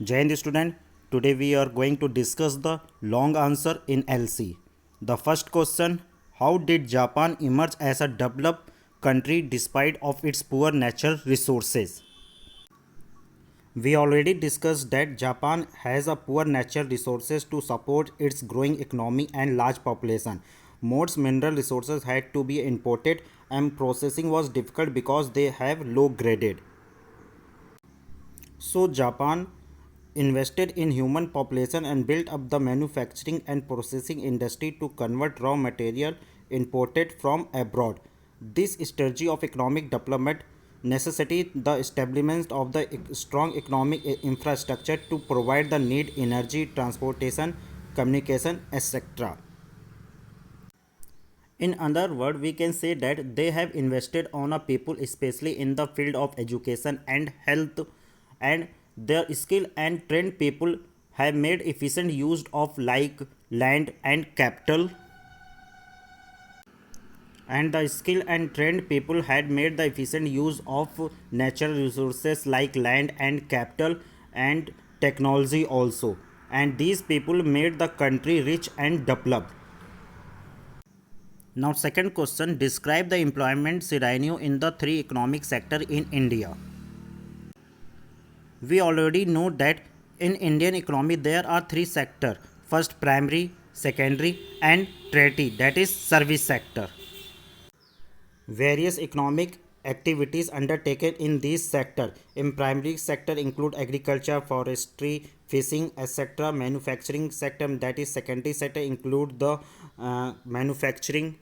Jai Hind student, today we are going to discuss the long answer in LC. The first question, how did Japan emerge as a developed country despite of its poor natural resources? We already discussed that Japan has a poor natural resources to support its growing economy and large population. Most mineral resources had to be imported and processing was difficult because they have low graded. So Japan invested in human population and built up the manufacturing and processing industry to convert raw material imported from abroad. This strategy of economic development necessitated the establishment of the strong economic infrastructure to provide the need energy, transportation, communication, etc. In other words, we can say that they have invested on a people, especially in the field of education and health, and their skill and trained people have made efficient use of like land and capital, and the skill and trained people had made the efficient use of natural resources like land and capital and technology also, and these people made the country rich and developed. Now, second question, describe the employment scenario in the three economic sector in India. We already know that in Indian economy there are three sector. First primary, secondary and tertiary, that is service sector. Various economic activities undertaken in these sector. In primary sector include agriculture, forestry, fishing, etc. Manufacturing sector, that is secondary sector, include the manufacturing,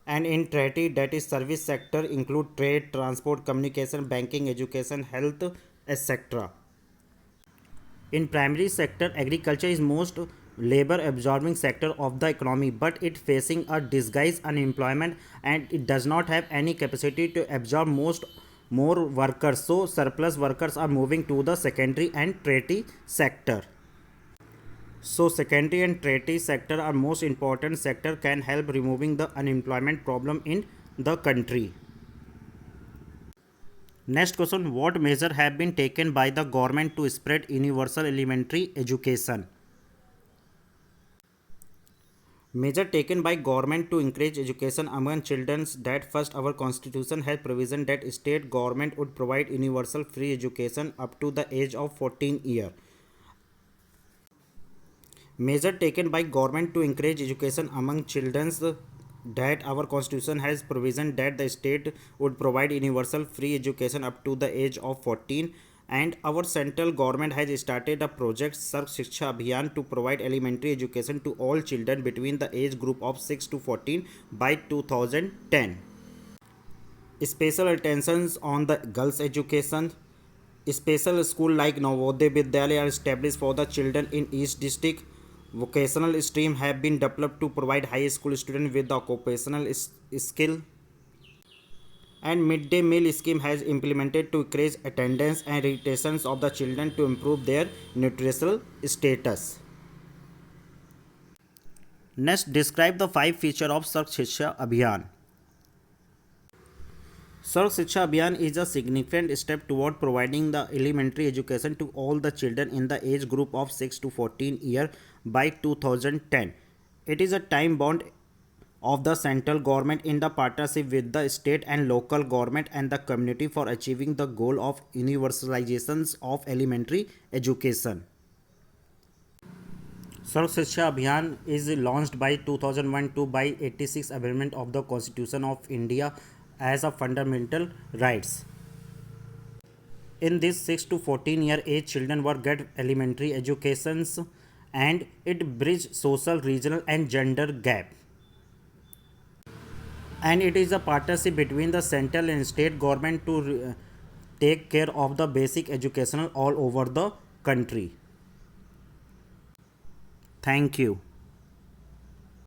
and in tertiary, that is service sector, include trade, transport, communication, banking, education, health, etc. In primary sector, agriculture is most labor absorbing sector of the economy, but it facing a disguised unemployment and it does not have any capacity to absorb most more workers, so surplus workers are moving to the secondary and tertiary sector. So secondary and tertiary sector are most important sector, can help removing the unemployment problem in the country. Next question, what measure have been taken by the government to spread universal elementary education? Measure taken by government to encourage education among children, that first our constitution has provision that state government would provide universal free education up to the age of 14 year. Measure taken by government to encourage education among children, that our constitution has provision that the state would provide universal free education up to the age of 14, and our central government has started a project Sarv Shiksha Abhiyan to provide elementary education to all children between the age group of 6 to 14 by 2010. Special attentions on the girls education. Special school like Navodaya Vidyalaya are established for the children in each district. Vocational stream have been developed to provide high school students with the occupational skill. And midday meal scheme has implemented to increase attendance and retention of the children to improve their nutritional status. Next, describe the 5 features of Sarv Shiksha Abhiyan. Sarv Shiksha Abhiyan is a significant step toward providing the elementary education to all the children in the age group of 6 to 14 year by 2010. It is a time bound of the central government in the partnership with the state and local government and the community for achieving the goal of universalization of elementary education. Sarv Shiksha Abhiyan is launched by 2001 by 86 Amendment of the Constitution of India as a fundamental rights. In this 6 to 14 year age, children were get elementary educations, and it bridge social, regional and gender gap. And it is a partnership between the central and state government to take care of the basic educational all over the country. Thank you.